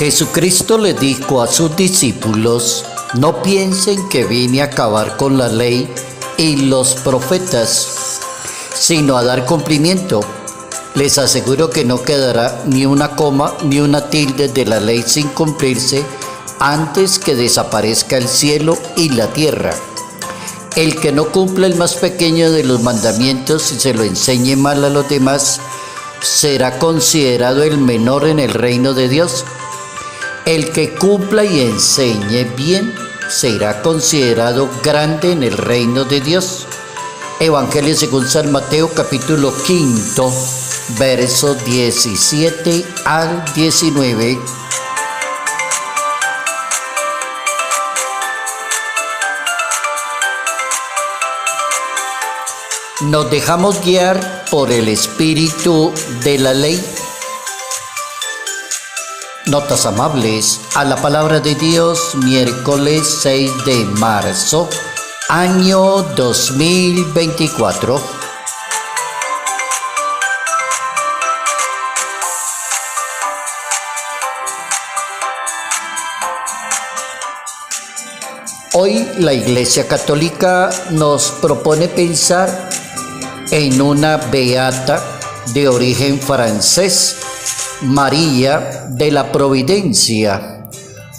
Jesucristo le dijo a sus discípulos: no piensen que vine a acabar con la ley y los profetas, sino a dar cumplimiento. Les aseguro que no quedará ni una coma ni una tilde de la ley sin cumplirse antes que desaparezca el cielo y la tierra. El que no cumpla el más pequeño de los mandamientos y se lo enseñe mal a los demás, será considerado el menor en el reino de Dios. El que cumpla y enseñe bien, será considerado grande en el reino de Dios. Evangelio según San Mateo, capítulo 5, versos 17 al 19. Nos dejamos guiar por el espíritu de la ley. Notas amables a la palabra de Dios, miércoles 6 de marzo, año 2024. Hoy la Iglesia Católica nos propone pensar en una beata de origen francés, María de la Providencia,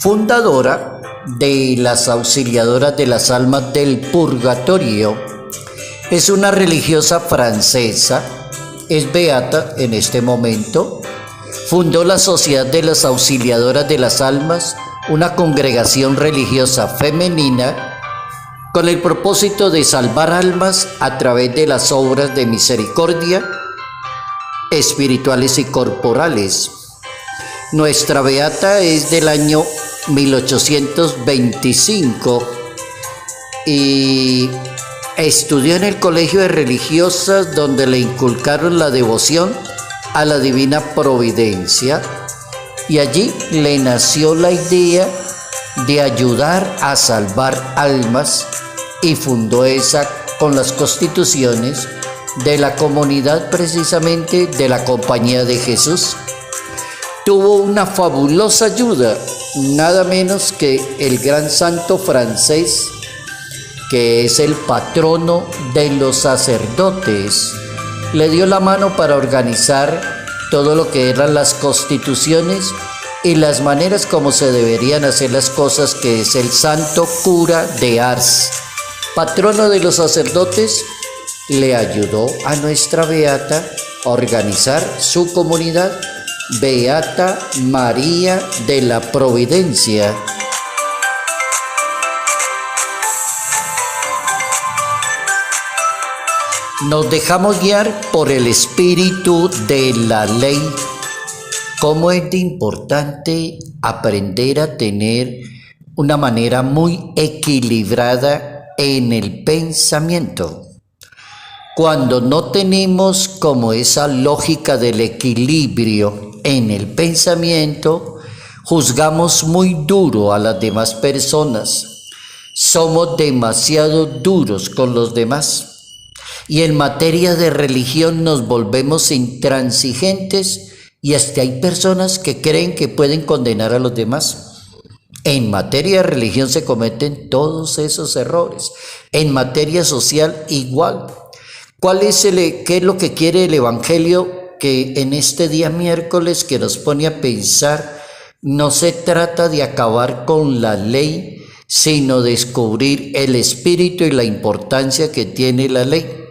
fundadora de las Auxiliadoras de las Almas del Purgatorio. Es una religiosa francesa, es beata en este momento. Fundó la Sociedad de las Auxiliadoras de las Almas, una congregación religiosa femenina con el propósito de salvar almas a través de las obras de misericordia espirituales y corporales. Nuestra beata es del año 1825 y estudió en el colegio de religiosas donde le inculcaron la devoción a la divina providencia, y allí le nació la idea de ayudar a salvar almas y fundó esa con las constituciones de la comunidad precisamente de la Compañía de Jesús. Tuvo una fabulosa ayuda, nada menos que el gran santo francés, que es el patrono de los sacerdotes. Le dio la mano para organizar todo lo que eran las constituciones y las maneras como se deberían hacer las cosas, que es el santo cura de Ars, patrono de los sacerdotes. Le ayudó a nuestra beata a organizar su comunidad, Beata María de la Providencia. Nos dejamos guiar por el espíritu de la ley. Cómo es de importante aprender a tener una manera muy equilibrada en el pensamiento. Cuando no tenemos como esa lógica del equilibrio en el pensamiento, juzgamos muy duro a las demás personas. Somos demasiado duros con los demás. Y en materia de religión nos volvemos intransigentes y hasta hay personas que creen que pueden condenar a los demás. En materia de religión se cometen todos esos errores. En materia social igual. ¿Qué es lo que quiere el Evangelio? Que en este día miércoles que nos pone a pensar, no se trata de acabar con la ley, sino descubrir el espíritu y la importancia que tiene la ley.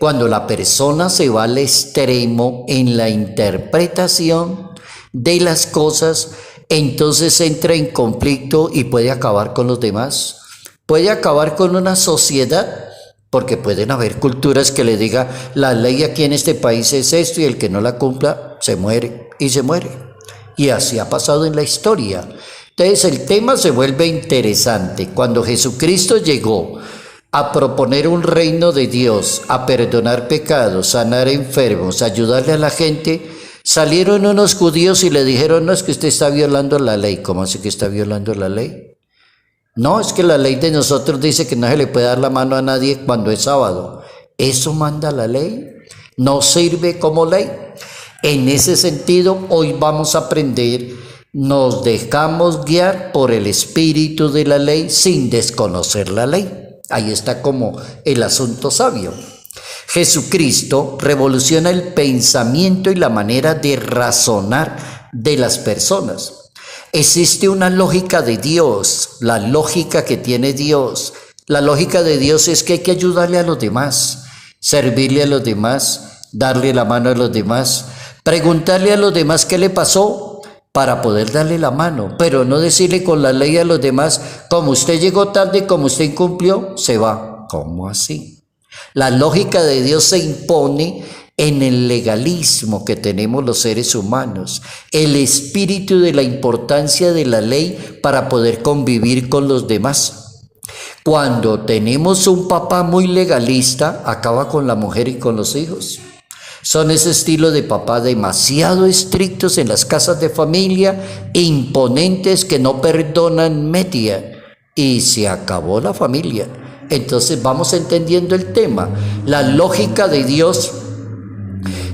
Cuando la persona se va al extremo en la interpretación de las cosas, entonces entra en conflicto y puede acabar con los demás. Puede acabar con una sociedad, porque pueden haber culturas que le diga la ley aquí en este país es esto y el que no la cumpla se muere y se muere. Y así ha pasado en la historia. Entonces el tema se vuelve interesante. Cuando Jesucristo llegó a proponer un reino de Dios, a perdonar pecados, sanar enfermos, ayudarle a la gente, salieron unos judíos y le dijeron: no, es que usted está violando la ley. ¿Cómo así que está violando la ley? No, es que la ley de nosotros dice que no se le puede dar la mano a nadie cuando es sábado. ¿Eso manda la ley? ¿No sirve como ley? En ese sentido, hoy vamos a aprender Nos dejamos guiar por el espíritu de la ley sin desconocer la ley. Ahí está como el asunto sabio. Jesucristo revoluciona el pensamiento y la manera de razonar de las personas. Existe una lógica de Dios, la lógica que tiene Dios. La lógica de Dios es que hay que ayudarle a los demás, servirle a los demás, darle la mano a los demás, preguntarle a los demás qué le pasó para poder darle la mano, pero no decirle con la ley a los demás, como usted llegó tarde, como usted incumplió, se va. ¿Cómo así? La lógica de Dios se impone en el legalismo que tenemos los seres humanos, el espíritu de la importancia de la ley para poder convivir con los demás. Cuando tenemos un papá muy legalista, acaba con la mujer y con los hijos. Son ese estilo de papá demasiado estrictos en las casas de familia, imponentes que no perdonan media, y se acabó la familia. Entonces vamos entendiendo el tema. La lógica de Dios,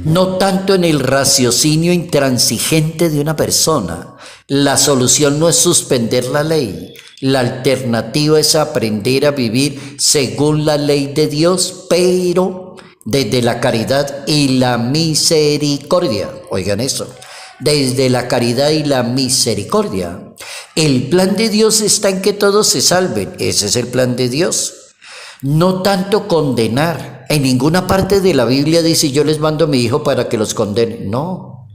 no tanto en el raciocinio intransigente de una persona. La solución no es suspender la ley. La alternativa es aprender a vivir según la ley de Dios, pero desde la caridad y la misericordia. Oigan eso, desde la caridad y la misericordia. El plan de Dios está en que todos se salven. Ese es el plan de Dios. No tanto condenar. En ninguna parte de la Biblia dice yo les mando a mi hijo para que los condenen. No.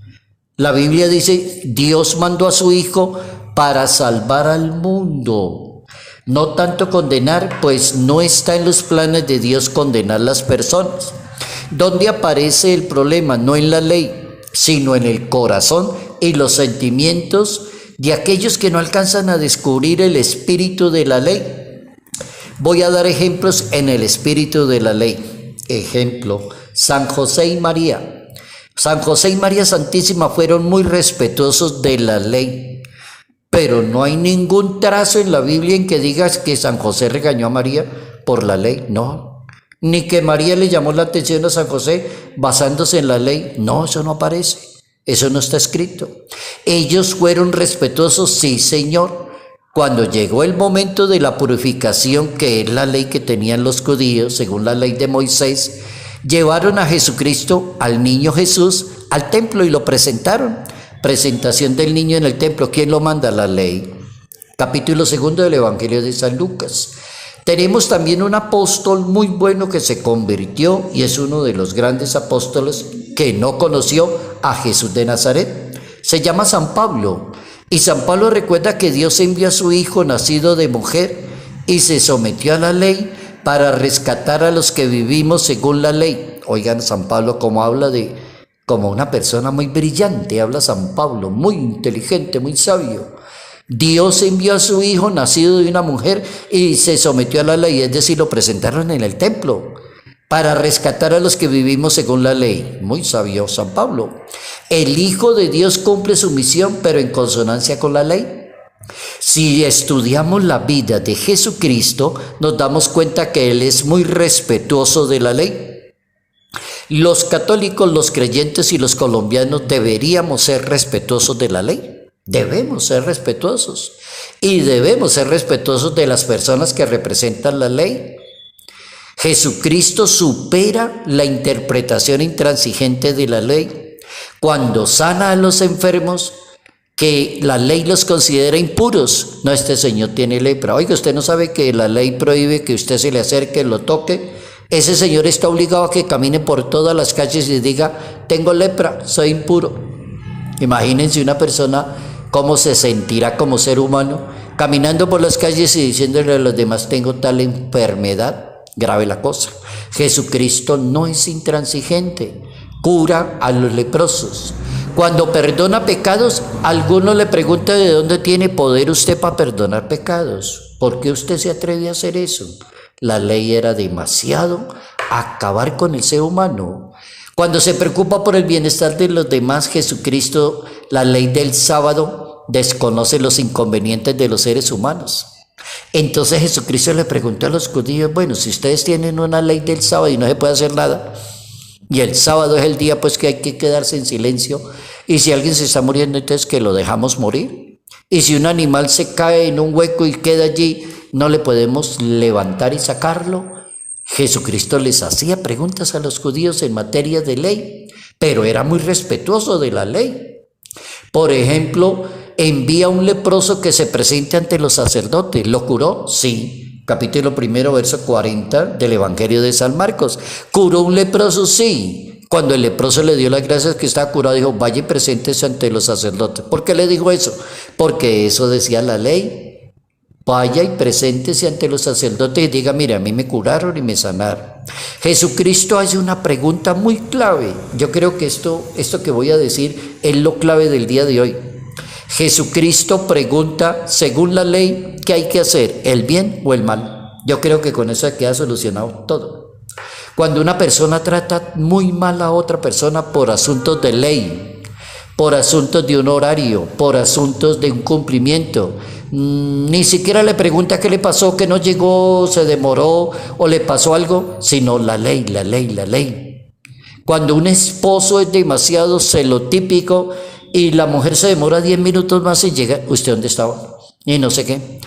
La Biblia dice Dios mandó a su hijo para salvar al mundo. No tanto condenar, pues no está en los planes de Dios condenar a las personas. ¿Dónde aparece el problema? No en la ley, sino en el corazón y los sentimientos de aquellos que no alcanzan a descubrir el espíritu de la ley. Voy a dar ejemplos en el espíritu de la ley. Ejemplo, San José y María. San José y María Santísima fueron muy respetuosos de la ley. Pero no hay ningún trazo en la Biblia en que digas que San José regañó a María por la ley, no. Ni que María le llamó la atención a San José basándose en la ley, no, eso no aparece, eso no está escrito. Ellos fueron respetuosos, sí señor. Cuando llegó el momento de la purificación, que es la ley que tenían los judíos, según la ley de Moisés, llevaron a Jesucristo, al niño Jesús, al templo y lo presentaron. Presentación del niño en el templo. ¿Quién lo manda? La ley. Capítulo 2 del Evangelio de San Lucas. Tenemos también un apóstol muy bueno que se convirtió y es uno de los grandes apóstoles que no conoció a Jesús de Nazaret. Se llama San Pablo. Y San Pablo recuerda que Dios envió a su hijo nacido de mujer y se sometió a la ley para rescatar a los que vivimos según la ley. Oigan, San Pablo como habla como una persona muy brillante, habla San Pablo, muy inteligente, muy sabio. Dios envió a su hijo nacido de una mujer y se sometió a la ley, es decir, lo presentaron en el templo para rescatar a los que vivimos según la ley. Muy sabio San Pablo. El Hijo de Dios cumple su misión, pero en consonancia con la ley. Si estudiamos la vida de Jesucristo, nos damos cuenta que Él es muy respetuoso de la ley. Los católicos, los creyentes y los colombianos deberíamos ser respetuosos de la ley. Debemos ser respetuosos. Y debemos ser respetuosos de las personas que representan la ley. Jesucristo supera la interpretación intransigente de la ley. Cuando sana a los enfermos, que la ley los considera impuros. No, este señor tiene lepra. Oiga, usted no sabe que la ley prohíbe que usted se le acerque, lo toque. Ese señor está obligado a que camine por todas las calles y diga, tengo lepra, soy impuro. Imagínense una persona cómo se sentirá como ser humano, caminando por las calles y diciéndole a los demás, tengo tal enfermedad, grave la cosa. Jesucristo no es intransigente, cura a los leprosos. Cuando perdona pecados, alguno le pregunta de dónde tiene poder usted para perdonar pecados. ¿Por qué usted se atreve a hacer eso? La ley era demasiado acabar con el ser humano. Cuando se preocupa por el bienestar de los demás, Jesucristo, la ley del sábado, desconoce los inconvenientes de los seres humanos. Entonces Jesucristo le preguntó a los judíos, bueno, si ustedes tienen una ley del sábado y no se puede hacer nada, y el sábado es el día pues que hay que quedarse en silencio, Y si alguien se está muriendo, entonces que lo dejamos morir. Y si un animal se cae en un hueco y queda allí, no le podemos levantar y sacarlo. Jesucristo les hacía preguntas a los judíos en materia de ley, pero era muy respetuoso de la ley. Por ejemplo, envía a un leproso que se presente ante los sacerdotes. ¿Lo curó? Sí. Capítulo 1, verso 40 del Evangelio de San Marcos. ¿Curó un leproso? Sí. Cuando el leproso le dio las gracias que estaba curado, dijo, vaya y preséntese ante los sacerdotes. ¿Por qué le dijo eso? Porque eso decía la ley. Vaya y preséntese ante los sacerdotes y diga, mire, a mí me curaron y me sanaron. Jesucristo hace una pregunta muy clave. Yo creo que esto que voy a decir es lo clave del día de hoy. Jesucristo pregunta, según la ley, ¿qué hay que hacer? ¿El bien o el mal? Yo creo que con eso queda solucionado todo. Cuando una persona trata muy mal a otra persona por asuntos de ley, por asuntos de un horario, por asuntos de un cumplimiento, ni siquiera le pregunta qué le pasó, que no llegó, se demoró o le pasó algo, sino la ley, la ley, la ley. Cuando un esposo es demasiado celotípico y la mujer se demora 10 minutos más y llega, ¿usted dónde estaba? Y no sé qué.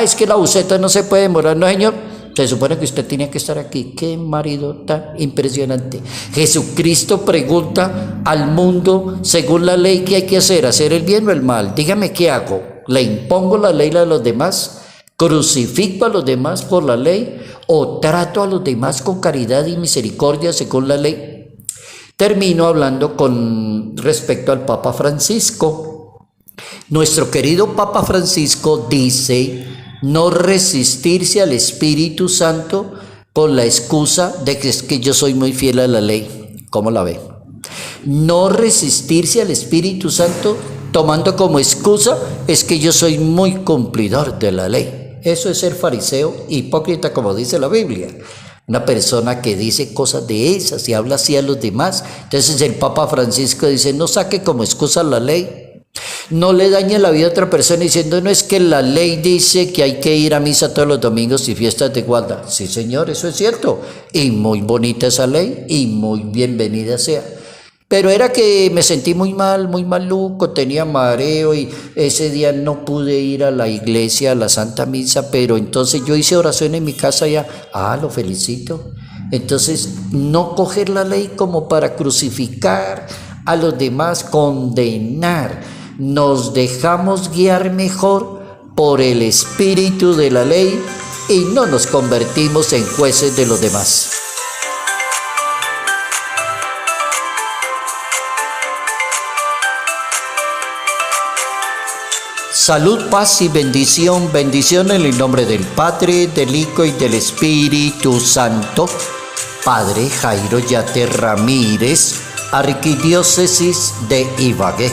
Es que la buceta no se puede demorar, no señor. Se supone que usted tenía que estar aquí. ¡Qué marido tan impresionante! Jesucristo pregunta al mundo, según la ley, ¿qué hay que hacer? ¿Hacer el bien o el mal? Dígame, ¿qué hago? ¿Le impongo la ley a los demás? ¿Crucifico a los demás por la ley? ¿O trato a los demás con caridad y misericordia según la ley? Termino hablando con respecto al Papa Francisco. Nuestro querido Papa Francisco dice no resistirse al Espíritu Santo con la excusa de que es que yo soy muy fiel a la ley. ¿Cómo la ve? No resistirse al Espíritu Santo tomando como excusa es que yo soy muy cumplidor de la ley. Eso es ser fariseo, hipócrita, como dice la Biblia. Una persona que dice cosas de esas y habla así a los demás. Entonces el Papa Francisco dice, no saque como excusa la ley. No le dañe la vida a otra persona diciendo, no es que la ley dice que hay que ir a misa todos los domingos y fiestas de guarda. Sí, señor, eso es cierto. Y muy bonita esa ley y muy bienvenida sea. Pero era que me sentí muy mal, muy maluco, tenía mareo y ese día no pude ir a la iglesia, a la Santa Misa, pero entonces yo hice oración en mi casa ya. Lo felicito. Entonces, no coger la ley como para crucificar a los demás, condenar. Nos dejamos guiar mejor por el espíritu de la ley y no nos convertimos en jueces de los demás. Salud, paz y bendición. Bendición en el nombre del Padre, del Hijo y del Espíritu Santo. Padre Jairo Yate Ramírez, Arquidiócesis de Ibagué.